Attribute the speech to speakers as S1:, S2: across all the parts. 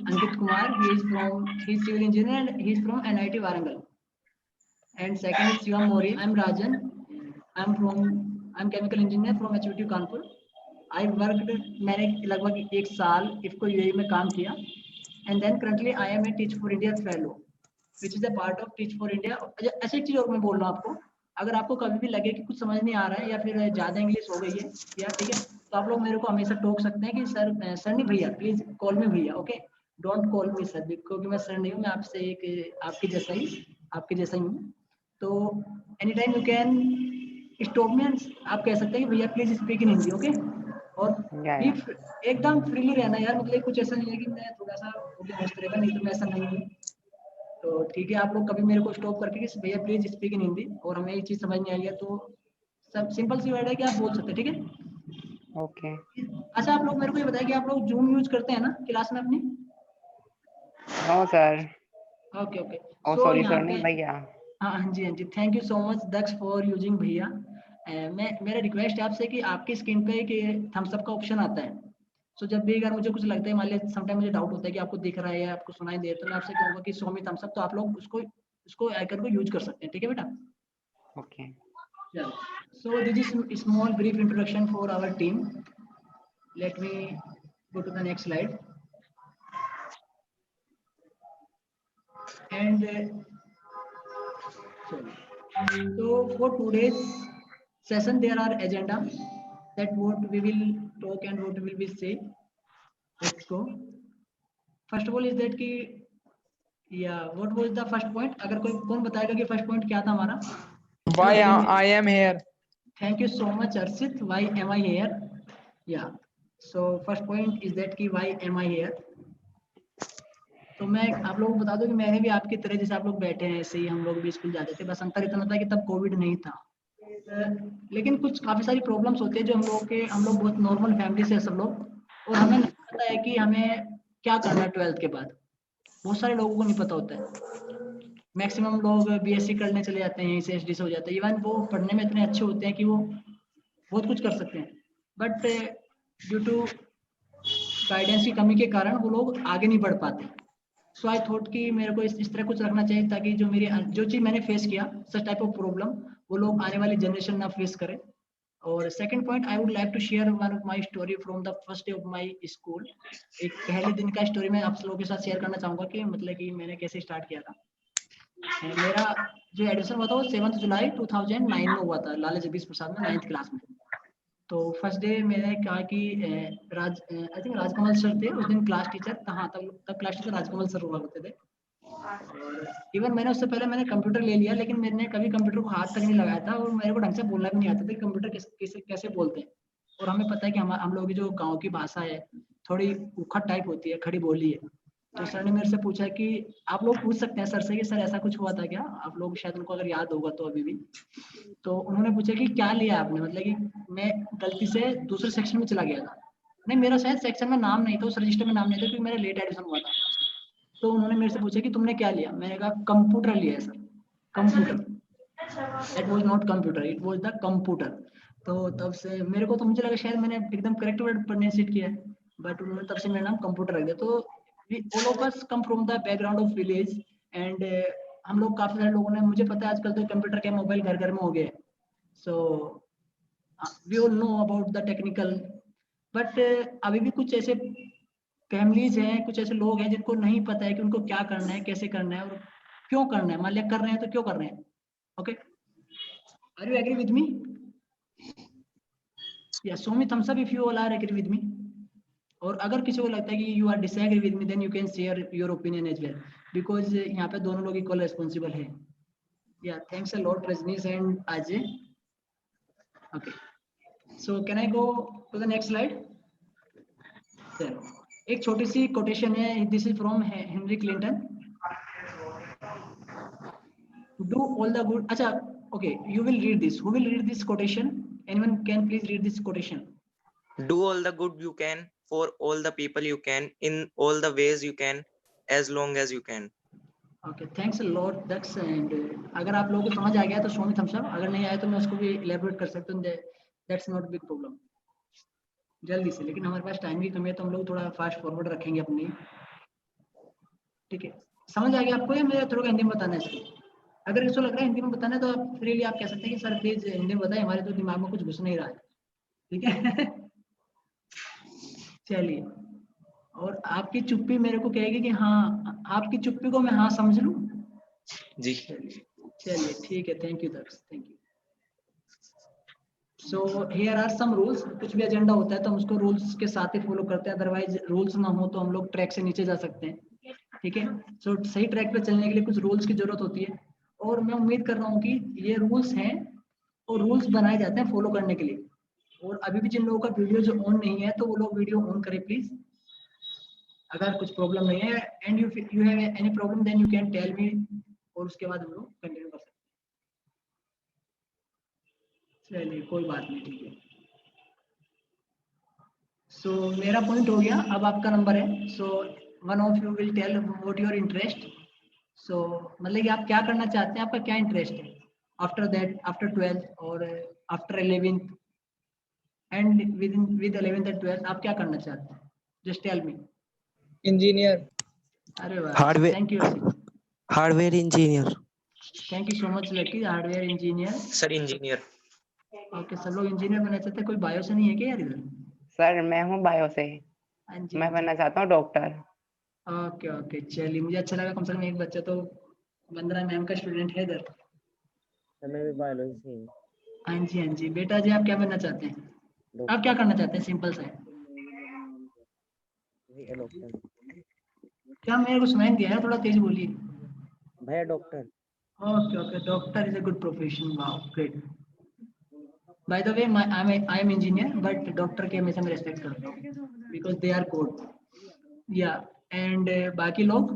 S1: Ankit Kumar. He's civil engineer and he's from NIT Warangal. And second is Shivam Mori. I'm Rajan. I'm chemical engineer from HUT Kanpur. I worked मैंने लगभग 1 साल IFFCO UAE में काम किया. And then currently I am a Teach for India fellow, which is a part of Teach for India. ऐसे एक चीज और मैं बोल रहा हूँ आपको, अगर आपको कभी भी लगे कि कुछ समझ नहीं आ रहा है या फिर ज्यादा इंग्लिश हो गई है या ठीक है, तो आप लोग मेरे को हमेशा टोक सकते हैं कि सर नहीं भैया, प्लीज कॉल मी भैया. Okay, don't call me sir, क्योंकि मैं सर नहीं हूँ, मैं आपसे एक आपके जैसा ही हूँ. तो any time you can stop me, आप कह सकते हैं कि भैया please speak in Hindi. Okay, और एकदम फ्रीली रहना यार, मतलब कुछ ऐसा नहीं है कि मैं थोड़ा सा मस्त रहेगा, नहीं तो मैं ऐसा नहीं हूँ. तो ठीक है, आप लोग कभी मेरे को स्टॉप करके कि भैया प्लीज स्पीक इन हिंदी और हमें ये चीज समझ नहीं आई है, तो सब सिंपल सी वर्ड है कि आप बोल सकते हैं. ठीक है,
S2: ओके.
S1: अच्छा, आप लोग मेरे को ये बताइए कि आप लोग जूम यूज करते हैं ना क्लास में अपनी?
S2: No sir.
S1: Okay okay,
S2: oh sorry sir, नहीं भैया.
S1: हाँ जी, thank you so much Daksh for using भैया. मेरा रिक्वेस्ट है आपसे कि आपकी स्क्रीन पे एक थम्स अप का ऑप्शन आता है. सो जब भी अगर मुझे कुछ लगता है, मान लीजिए समटाइम मुझे डाउट होता है कि आपको दिख रहा है या आपको सुनाई दे, तो मैं आपसे कहूँगा कि शो मी थम्स अप, तो आप लोग उसको आइकन को यूज कर सकते हैं. ठीक है बेटा?
S2: Okay.
S1: So this is small brief introduction for our team. Let me go to the next slide. And so for today's session there are agenda that what we will talk and what we will say. Let's go. First of all is that कि what was the first point? अगर कौन बताएगा कि first point क्या था हमारा?
S3: Why I am here.
S1: Thank you so much Arshit. Why am I here? Yeah. So first point is that कि why am I here? तो मैं आप लोगों को बता दूं कि मैंने भी आपकी तरह, जैसे आप लोग बैठे हैं ऐसे ही हम लोग भी स्कूल जाते थे. बस अंतर इतना था कि तब कोविड नहीं था, लेकिन कुछ काफी सारी प्रॉब्लम्स होती है जो हम लोग बहुत नॉर्मल फैमिली से सब लोग, और हमें नहीं पता है कि हमें क्या करना है 12th के बाद. बहुत सारे लोगों को नहीं पता होता है. मैक्सिमम लोग बीएससी करने चले जाते हैं, यहीं से एचडी से हो जाता है. इवन वो पढ़ने में इतने अच्छे होते हैं कि वो बहुत कुछ कर सकते हैं, बट ड्यू टू गाइडेंस की कमी के कारण वो लोग आगे नहीं बढ़ पाते. सो आई थॉट कि मेरे को इस तरह कुछ रखना चाहिए ताकि जो चीज़ मैंने फेस किया, सच टाइप ऑफ प्रॉब्लम, वो लोग आने वाली जनरेशन ना फेस करें. और second point, I would like to share one of my story from the first day of my school. एक पहले दिन का स्टोरी मैं आप लोगों के साथ शेयर करना चाहूँगा कि मतलब कि मैंने कैसे स्टार्ट किया था. मेरा जो एडमिशन हुआ था वो 7 जुलाई 2009 में हुआ था, लाला जगदीश प्रसाद में 9th क्लास में. तो फर्स्ट डे मैंने कहा कि आई थिंक राजकमल सर थे उस दिन क्लास टीचर. हाँ, तब क्लास टीचर राजकमल सर हुआ करते थे. और इवन मैंने उससे पहले मैंने कंप्यूटर ले लिया, लेकिन मैंने कभी कंप्यूटर को हाथ तक नहीं लगाया था और मेरे को ढंग से बोलना भी नहीं आता था कि कंप्यूटर कैसे बोलते हैं. और हमें पता है कि हम लोगों की जो गाँव की भाषा है थोड़ी उखड़ टाइप होती है, खड़ी बोली है. तो सर ने मेरे से पूछा कि आप लोग पूछ सकते हैं सर से कि सर ऐसा कुछ हुआ था क्या, आप लोग शायद उनको अगर याद होगा तो अभी भी. तो उन्होंने पूछा कि क्या लिया आपने, मतलब कि मैं गलती से दूसरे सेक्शन में चला गया था. नहीं, मेरा शायद सेक्शन में नाम नहीं था, उस रजिस्टर में नाम नहीं था क्योंकि मेरा लेट एडमिशन हुआ था. तो उन्होंने मेरे से पूछा कि तुमने क्या लिया. मैंने कहा कंप्यूटर लिया है sir. Computer, that was not computer, it was the computer. तो तब से मेरे को तो मुझे लगा शायद मैंने एकदम करेक्ट वर्ड प्रोनाउंसिएट किया है, बट उन्होंने तब से मेरा नाम कंप्यूटर रख दिया. तो all of us come from the background of village and हम लोग काफी सारे लोगों ने, मुझे पता है आजकल तो कंप्यूटर के मोबाइल घर घर में हो गए. So we all know about the technical, but अभी भी कुछ ऐसे फैमिलीज हैं, कुछ ऐसे लोग हैं जिनको नहीं पता है कि उनको क्या करना है, कैसे करना है और क्यों करना है. मान लिया कर रहे हैं तो क्यों कर रहे हैं. Okay, are you agree with me? Yeah show me thumbs up if you all are agree with me. और अगर किसी को लगता है कि you are disagree with me, then you can share your opinion as well, because यहाँ पे दोनों लोग इक्वल रिस्पॉन्सिबल है. Yeah thanks a lot Rajneesh and Ajay. Okay, so can I go to the next slide? चलो, एक छोटी सी कोटेशन है, this is from Henry Clinton. Do all the good. अच्छा, okay, you will read this. Who will read this quotation? Anyone can please read this quotation?
S4: Do all the good you can for all the people you can in all the ways you can as long as you can.
S1: Okay, thanks a lot Daksh. And अगर आप लोगों को समझ आ गया तो show me thumbs up, अगर नहीं आया तो मैं उसको भी एलैबोरेट कर सकता हूँ. That's not big problem. जल्दी से, लेकिन हमारे पास टाइम की कमी है तो हम लोग थोड़ा फास्ट फॉरवर्ड रखेंगे अपनी. ठीक है, समझ आ गया आपको या मेरे थोड़ा हिंदी में बताना है इसको? अगर इसको लग रहा है हिंदी में बताना है तो आप फ्रीली आप कह सकते हैं कि सर प्लीज हिंदी में बताएं, हमारे तो दिमाग में कुछ घुस नहीं रहा है। ठीक है चलिए, और आपकी चुप्पी मेरे को कहेगी कि हाँ, आपकी चुप्पी को मैं हाँ समझ लूं।
S4: जी।
S1: चलिए ठीक है, thank you Darsh, thank you. So here are some rules. कुछ भी एजेंडा होता है तो हम उसको रूल्स के साथ ही फॉलो करते हैं, अदरवाइज रूल्स ना हो तो हम लोग ट्रैक से नीचे जा सकते हैं। ठीक है, सो सही ट्रैक पे चलने के लिए कुछ रूल्स की जरूरत होती है, और मैं उम्मीद कर रहा हूँ कि ये रूल्स हैं और रूल्स बनाए जाते हैं फॉलो करने के लिए। और अभी भी जिन लोगों का वीडियो जो ऑन नहीं है तो वो लोग वीडियो ऑन करें प्लीज, अगर कुछ प्रॉब्लम नहीं है। And you have any problem then you can tell me, और उसके बाद हम लोग कंटिन्यू कर सकते हैं। चलिए कोई बात नहीं, ठीक है। सो मेरा पॉइंट हो गया, अब आपका नंबर है। So one of you will tell what your interest. So मतलब कि आप क्या करना चाहते हैं, आपका क्या इंटरेस्ट है आफ्टर दैट, आफ्टर 12th और after 11th and with 11th and 12th आप क्या करना चाहते हैं? Just tell me.
S3: इंजीनियर।
S1: अरे वाह,
S5: hardware
S1: thank you,
S5: hardware engineer.
S1: Thank you so much lucky. Hardware engineer,
S4: sir engineer.
S1: Okay, सब लोग इंजीनियर बनना चाहते हैं। कोई बायो से नहीं है क्या यार इधर?
S2: सर मैं हूँ बायो से,
S1: हाँ जी,
S2: मैं बनना चाहता हूँ डॉक्टर।
S1: ओके ओके, चलिए मुझे अच्छा लगा, कम से कम एक बच्चा तो वंदना मैम का स्टूडेंट है इधर।
S6: मैं भी बायोलॉजी से हूँ।
S1: हाँ जी हाँ जी, बेटा जी आप क्या बनना चाहते हैं? आप क्या करना चाहते हैं, सिंपल सा है।
S6: डॉक्टर
S1: क्या मेरे को सुनाई नहीं दिया है, थोड़ा तेज बोलिए।
S6: भैया, doctor.
S1: Okay okay, doctor is a good profession, wow great. By the way I am engineer, but doctor के हमेशा मैं रेस्पेक्ट करता हूँ बिकॉज दे आर कोड। या एंड बाकी लोग,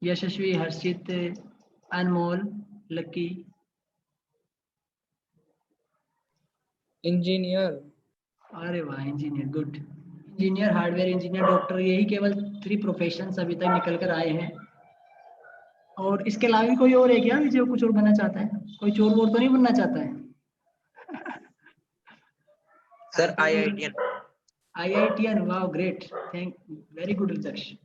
S1: यशस्वी, हर्षित, अनमोल, लकी।
S3: इंजीनियर।
S1: अरे वाह, engineer, good. Engineer, hardware engineer, doctor, यही केवल 3 प्रोफेशंस अभी तक निकल कर आए हैं। और इसके अलावा भी कोई और है क्या जो कुछ और बनना चाहता है? कोई चोर वोर तो नहीं बनना चाहता है?
S4: Sir IITian।
S1: IITian, वाह great, thank, very good research.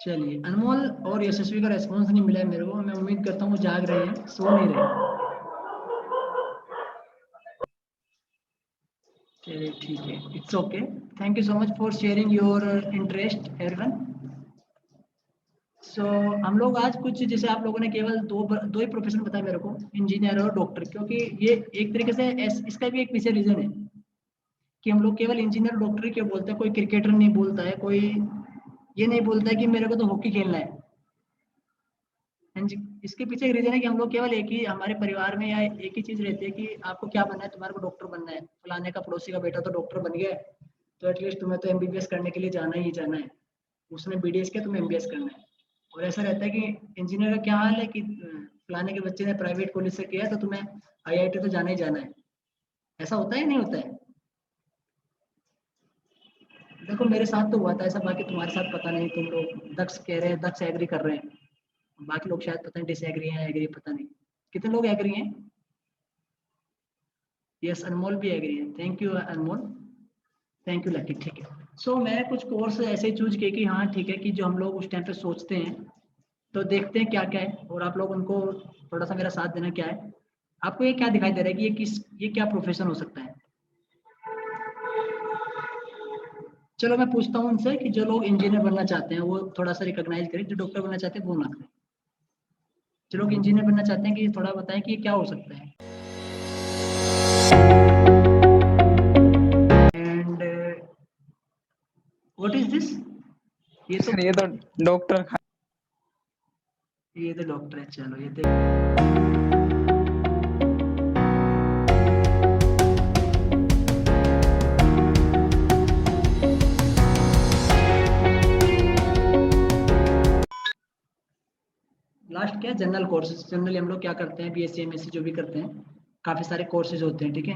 S1: चलिए, अनमोल और यशस्वी का रेस्पॉन्स नहीं मिला है मेरे को, मैं उम्मीद करता हूँ वो जाग रहे हैं, सो नहीं रहे। चलिए ठीक है, it's okay. Thank you so much for sharing your interest everyone. So हम लोग आज कुछ, जैसे आप लोगों ने केवल दो ही प्रोफेशन बताया मेरे को, इंजीनियर और डॉक्टर, क्योंकि ये एक तरीके से इसका भी एक पीछे रीजन है कि हम लोग केवल इंजीनियर और डॉक्टर ही क्यों बोलते हैं। कोई क्रिकेटर नहीं बोलता है, कोई ये नहीं बोलता है कि मेरे को तो हॉकी खेलना है। हाँ जी, इसके पीछे एक रीजन है कि हम लोग केवल एक ही, हमारे परिवार में या एक ही चीज रहती है कि आपको क्या बनना है, तुम्हारे को डॉक्टर बनना है, फलाने का पड़ोसी का बेटा तो डॉक्टर बन गया है, तो एटलीस्ट तुम्हें तो MBBS करने के लिए जाना ही जाना है, उसने BDS किया, तुम्हें MBS करना है। और ऐसा रहता है कि इंजीनियर का क्या हाल है कि फलाने के बच्चे ने प्राइवेट कॉलेज से किया है तो तुम्हें IIT तो जाना ही जाना है। ऐसा होता है नहीं होता है? देखो मेरे साथ तो हुआ था ऐसा, बाकी तुम्हारे साथ पता नहीं। तुम लोग दक्ष कह रहे हैं, दक्ष एग्री कर रहे हैं, बाकी लोग शायद पता नहीं डिसएग्री हैं, एग्री पता नहीं। कितने लोग एग्री हैं? यस, अनमोल भी एग्री है, thank you Anmol, thank you lucky. ठीक है, सो मैं कुछ कोर्स ऐसे चूज किए कि हाँ ठीक है, कि जो हम लोग उस टाइम पे सोचते हैं, तो देखते हैं क्या क्या है, और आप लोग उनको थोड़ा सा मेरा साथ देना। क्या है आपको ये क्या दिखाई दे रहा है कि ये क्या प्रोफेशन हो सकता है? चलो मैं पूछता हूँ उनसे कि जो लोग इंजीनियर बनना चाहते हैं वो थोड़ा सा रिकॉग्नाइज करें, जो डॉक्टर बनना चाहते हैं वो ना करें। जो लोग इंजीनियर बनना चाहते हैं कि थोड़ा बताएं कि ये क्या हो सकता है। And what is this? ये
S3: सर ये तो डॉक्टर
S1: तो डॉक्टर है। चलो ये तो लास्ट क्या, जनरल कोर्सेज। जनरली हम लोग क्या करते हैं, BSc MSc जो भी करते हैं, काफी सारे कोर्सेज होते हैं, ठीक है।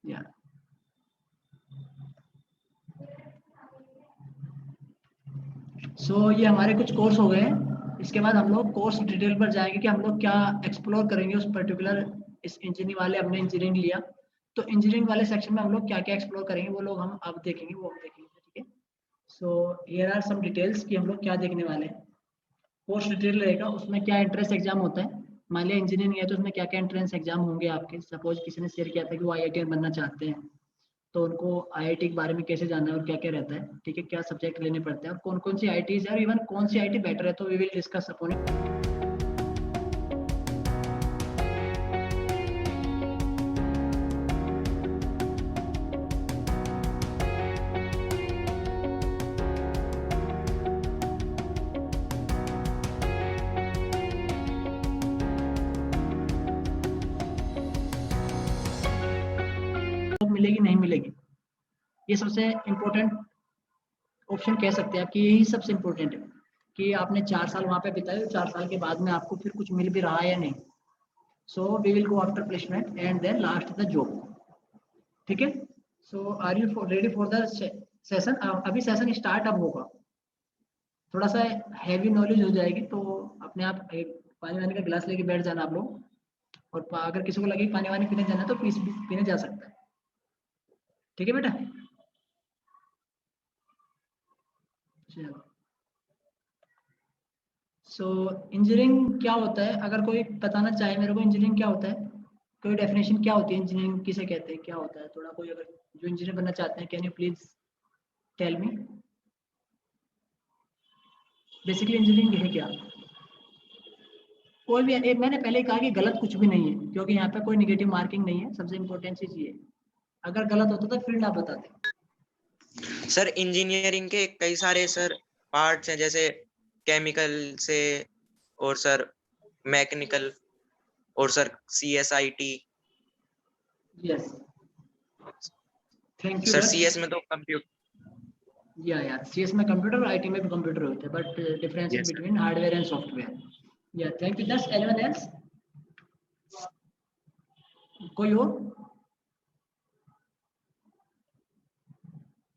S1: या सो ये हमारे कुछ कोर्स हो गए हैं। इसके बाद हम लोग कोर्स डिटेल पर जाएंगे कि हम लोग क्या एक्सप्लोर करेंगे उस पर्टिकुलर इस इंजीनियरिंग वाले हमने इंजीनियरिंग लिया, तो इंजीनियरिंग वाले सेक्शन में हम लोग क्या क्या एक्सप्लोर करेंगे वो लोग हम अब देखेंगे, वो हम देखेंगे, ठीक है। So here are some details कि हम लोग क्या देखने वाले हैं। पोस्ट डिटेल रहेगा, उसमें क्या एंट्रेंस एग्जाम होता है, मान लिया इंजीनियरिंग है तो उसमें क्या क्या एंट्रेंस एग्जाम होंगे आपके। सपोज किसी ने शेयर किया था कि वो IIT बनना चाहते हैं, तो उनको IIT के बारे में कैसे जानना है और क्या क्या रहता है, ठीक है, क्या सब्जेक्ट लेने पड़ते हैं और कौन कौन सी IITs है और इवन कौन सी IIT बेटर है, तो we will discuss upon it. मिलेगी नहीं मिलेगी, ये सबसे इम्पोर्टेंट ऑप्शन कह सकते हैं आप कि यही सबसे इम्पोर्टेंट है कि आपने 4 साल वहाँ पे बिताए, 4 साल के बाद में आपको फिर कुछ मिल भी रहा है या नहीं। So we will go after placement and then last the job, ठीक है। So are you ready for the session? अभी सेशन स्टार्ट अब होगा, थोड़ा सा हैवी नॉलेज हो जाएगी, तो अपने आप एक पानी वानी का गिलास लेके बैठ जाना आप लोग, और अगर किसी को लगे पानी वानी पीने जाना है तो पीने जा सकता है, ठीक है बेटा। चलो, सो इंजीनियरिंग क्या होता है, अगर कोई बताना चाहे मेरे को इंजीनियरिंग क्या होता है, कोई डेफिनेशन क्या होती है इंजीनियरिंग, किसे कहते हैं, क्या होता है, थोड़ा कोई अगर जो इंजीनियर बनना चाहते हैं, can you please tell me basically engineering है क्या। कोई भी मैंने पहले कहा कि गलत कुछ भी नहीं है, क्योंकि यहाँ पे कोई निगेटिव मार्किंग नहीं है, सबसे इम्पोर्टेंट चीज ये है। अगर गलत होता तो फील्ड आप बताते।
S4: सर इंजीनियरिंग के कई सारे सर पार्ट्स हैं, जैसे केमिकल से, और सर मैकेनिकल, और sir CSIT।
S1: Yes, thank you.
S4: Sir CS में तो कंप्यूटर,
S1: या CS में कंप्यूटर और IT में भी कंप्यूटर होते हैं, but difference
S4: Yes, sir.
S1: Between hardware and software. Yeah thank you. Just anyone else, कोई और?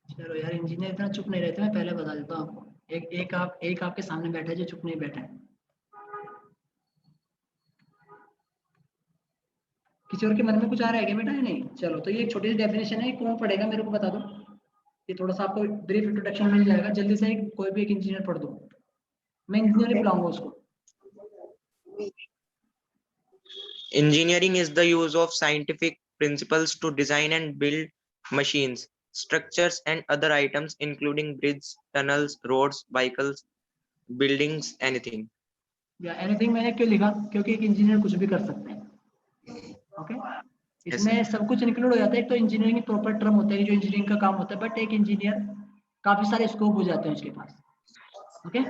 S1: चलो यार, इंजीनियर इतना चुप नहीं रहते, मैं पहले बता देता हूँ आपको। एक आपके सामने बैठा है जो चुप नहीं बैठा है। किसी और के मन में कुछ आ रहा है क्या बेटा? नहीं, चलो तो ये एक छोटी सी डेफिनेशन है, कौन पढ़ेगा मेरे को बता दो। ये थोड़ा सा आपको ब्रीफ इंट्रोडक्शन मिल जाएगा, जल्दी से कोई भी एक इंजीनियर पढ़ दो, मैं इंजीनियर ही बुलाऊंगा उसको।
S4: engineering is the use of scientific principles to design and build machines, structures and other items including bridges, tunnels, roads, vehicles, buildings, anything.
S1: या एनीथिंग मैंने क्यों लिखा, क्योंकि एक इंजीनियर कुछ भी कर सकते हैं, ओके। इसमें सब कुछ इंक्लूड हो जाता है। एक तो इंजीनियरिंग की प्रॉपर टर्म होता है जो इंजीनियरिंग का काम होता है, बट एक इंजीनियर काफी सारे स्कोप हो जाते हैं उसके पास, okay.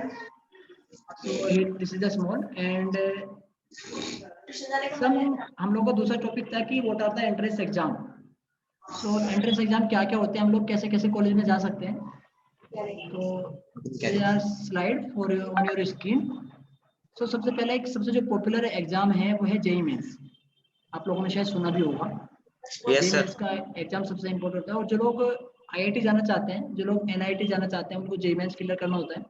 S1: So this is the small and some हम लोग का दूसरा टॉपिक था कि what are the entrance exam. So entrance exam क्या क्या होते हैं, हम लोग कैसे कैसे कॉलेज में जा सकते हैं। तो ये are slide for on your screen. So सबसे पहले एक सबसे जो पॉपुलर एग्जाम है वो है JEE मेंस, आप लोगों ने शायद सुना भी होगा।
S4: Yes,
S1: JEE
S4: sir.
S1: मेंस का एग्जाम सबसे इम्पोर्टेंट होता है, और जो लोग IIT जाना चाहते हैं, जो लोग NIT जाना चाहते हैं, उनको JEE मेंस क्लियर करना होता है।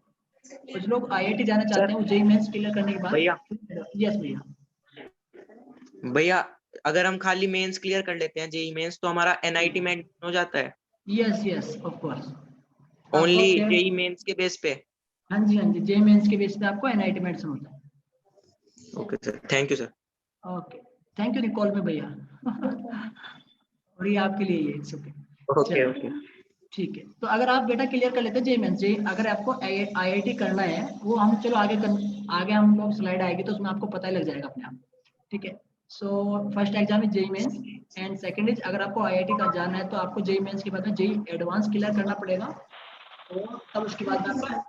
S1: और जो लोग IIT जाना चाहते हैं वो JEE मेंस क्लियर करने के बाद,
S4: भैया
S1: यस भैया,
S4: भैया अगर हम खाली मेंस क्लियर कर लेते हैं JEE मेंस तो हमारा NIT में हो जाता है
S1: yes of course,
S4: only JEE mains के बेस पे।
S1: हाँ जी JEE मेंस के बेस पे आपको NIT में एडमिशन होता है।
S4: Okay sir, thank you sir.
S1: Okay, thank you निकॉल में भैया और ये आपके लिए ये इट्स ओके।
S4: ओके ओके
S1: ठीक है, तो अगर आप बेटा क्लियर कर लेते हैं JEE मेंस, अगर आपको IIT करना है वो हम चलो आगे हम लोग स्लाइड आएगी तो उसमें आपको पता ही लग जाएगा अपने आप, ठीक है। So first exam is JEE mains and second is, अगर आपको IIT का जाना है तो आपको JEE मेंस के बाद में JEE एडवांस क्लियर करना पड़ेगा, और तब उसके बाद में आपका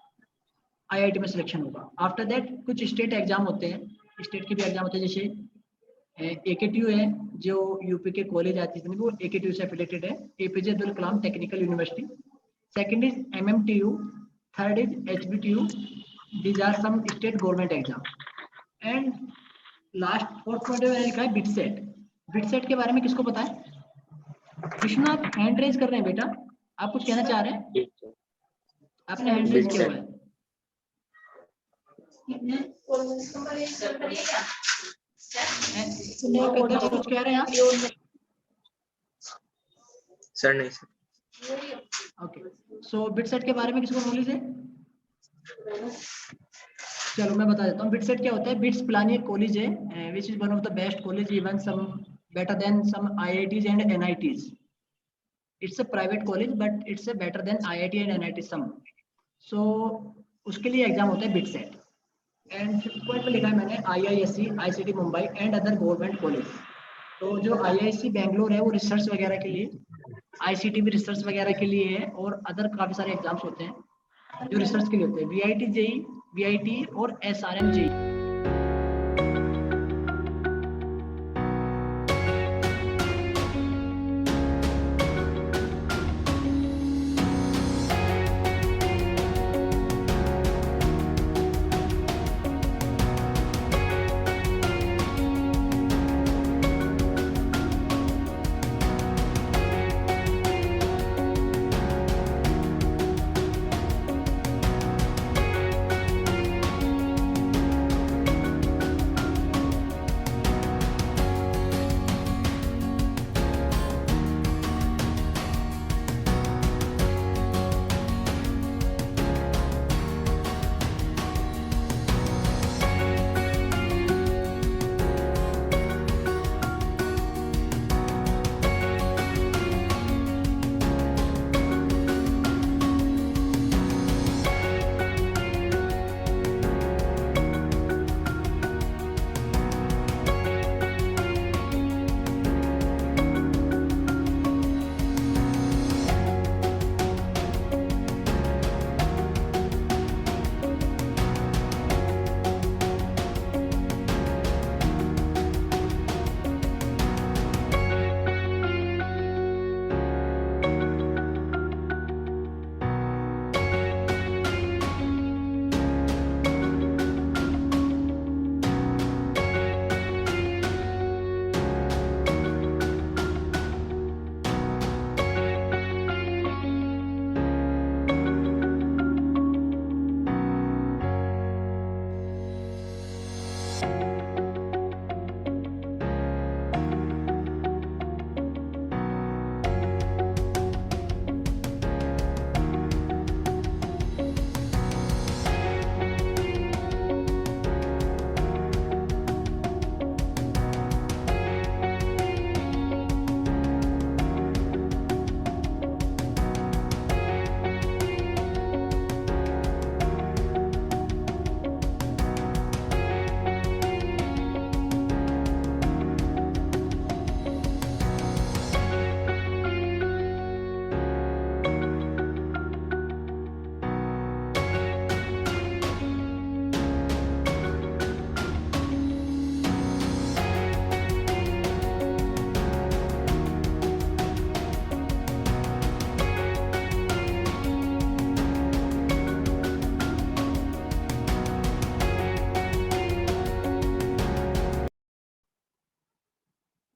S1: IIT में सिलेक्शन होगा। आफ्टर दैट कुछ स्टेट एग्जाम होते हैं, स्टेट के भी एग्जाम होते हैं, जैसे AKTU है जो यूपी के कॉलेज आती है वो AKTU से एफिलेटेड है, APJ Abdul Kalam technical university. Second is MMTU, third is HBTU, these are some state government exam. And last fourth point मैंने लिखा है बिटसेट। बिटसेट के बारे में किसको पता है? विष्णु आप हैंड रेज कर रहे हैं बेटा, आप कुछ कहना चाह रहे हैं? आपने हैंड रेज किया हुआ है। और अदर्स कुछ कह रहे हैं आप?
S4: सर नहीं सर।
S1: ओके, सो बिटसेट के बारे में किसी को नॉलेज है? चलो मैं बता देता हूँ बिटसेट क्या होता है। बिट्स पिलानी एक कॉलेज है which is one of the best college, even some better than some IITs and NITs. It's a private college but it's a better than IIT and NIT some. So उसके लिए exam होता है BITSAT and 5th point पे लिखा है मैंने IISc, ICT Mumbai and other government college. तो जो IISc बैंगलोर है वो रिसर्च वगैरह के लिए, ICT भी रिसर्च वगैरह के लिए है और अदर काफी सारे एग्जाम्स होते हैं जो रिसर्च के लिए होते हैं। VIT JEE, VIT और SRM JEE।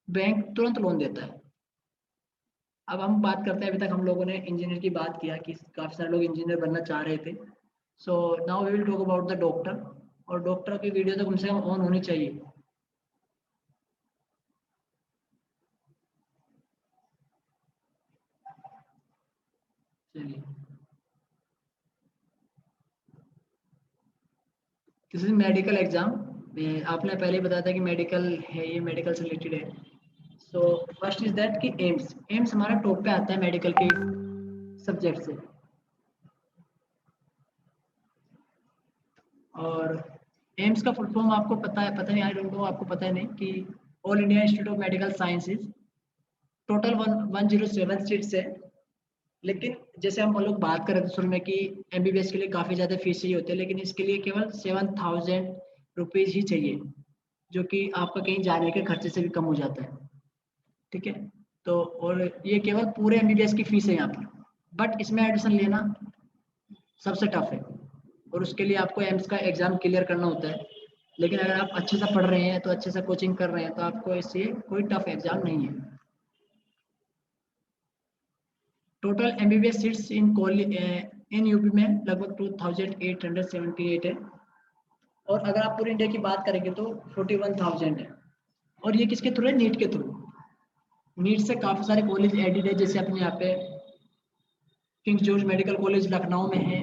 S1: बैंक तुरंत लोन देता है। अब हम बात करते हैं, अभी तक हम लोगों ने इंजीनियर की बात किया कि काफी सारे लोग इंजीनियर बनना चाह रहे थे। So now we will talk about the doctor. और डॉक्टर की वीडियो तो कम से कम ऑन होनी चाहिए। चलिए, दिस इज मेडिकल एग्जाम। आपने पहले ही बताया था कि मेडिकल है, ये मेडिकल से रिलेटेड है। सो फर्स्ट इज दैट कि एम्स हमारा टॉप पे आता है मेडिकल के सब्जेक्ट से। और एम्स का फुल फॉर्म आपको पता है, पता नहीं, आई डोंट नो, आपको पता है नहीं कि all India institute of medical sciences. Total 107 seats है। लेकिन जैसे हम लोग बात कर रहे थे शुरू में कि MBBS के लिए काफ़ी ज़्यादा फीस चाहिए होती है, लेकिन इसके लिए केवल 7000 रुपीज़ ही चाहिए, जो कि आपका कहीं जाने के खर्चे से भी कम हो जाता है। ठीक है, तो और ये केवल पूरे MBBS की फीस है यहाँ पर। बट इसमें एडमिशन लेना सबसे टफ है और उसके लिए आपको एम्स का एग्ज़ाम क्लियर करना होता है। लेकिन अगर आप अच्छे से पढ़ रहे हैं, तो अच्छे से कोचिंग कर रहे हैं, तो आपको इससे कोई टफ एग्ज़ाम नहीं है। Total MBBS seats in UP में लगभग 2878 है। और अगर आप पूरे इंडिया की बात करेंगे तो 41,000 है। और ये किसके थ्रू है? नीट के थ्रू। नीट से काफी सारे कॉलेज एडेड है, जैसे अपने यहाँ पे king George medical college Lucknow में है,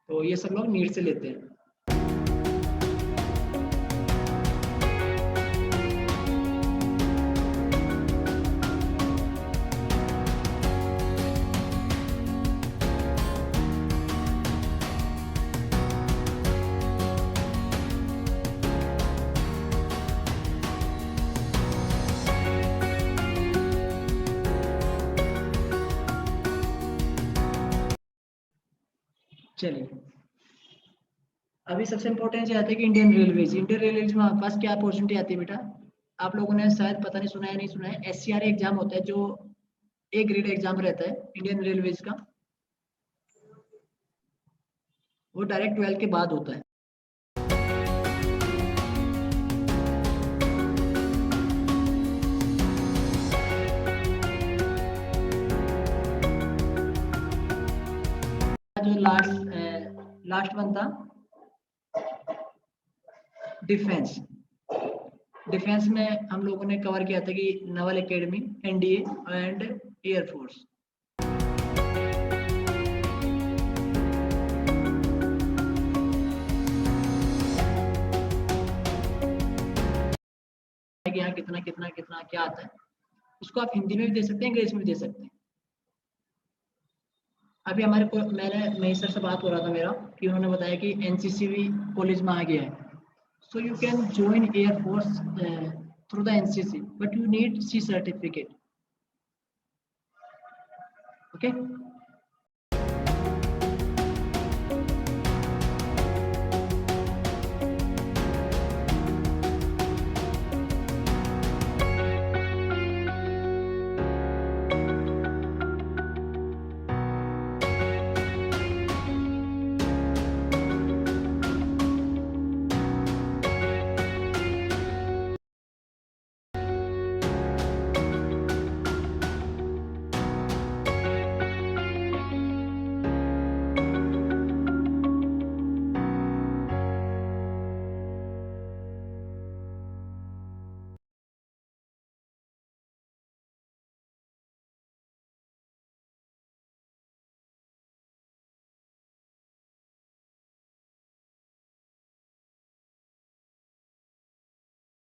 S1: तो ये सब लोग नीट से लेते हैं। चलिए, अभी सबसे इम्पोर्टेंट ये आता है कि इंडियन रेलवेज में हमारे पास क्या अपॉर्चुनिटी आती है बेटा? आप लोगों ने शायद पता नहीं सुना है, नहीं सुना है, SCRA एग्जाम होता है जो ए ग्रेड एग्जाम रहता है इंडियन रेलवेज का, वो डायरेक्ट 12 के बाद होता है। जो लास्ट वन था डिफेंस में हम लोगों ने कवर किया था कि naval academy, NDA and air force. यहाँ कितना कितना कितना क्या आता है, उसको आप हिंदी में भी दे सकते हैं, इंग्लिश में भी दे सकते हैं। अभी हमारे को महेश सर से बात हो रहा था मेरा कि उन्होंने बताया कि NCC भी कॉलेज में आ गया है, so you can join Air Force through the NCC, but you need C certificate. Okay.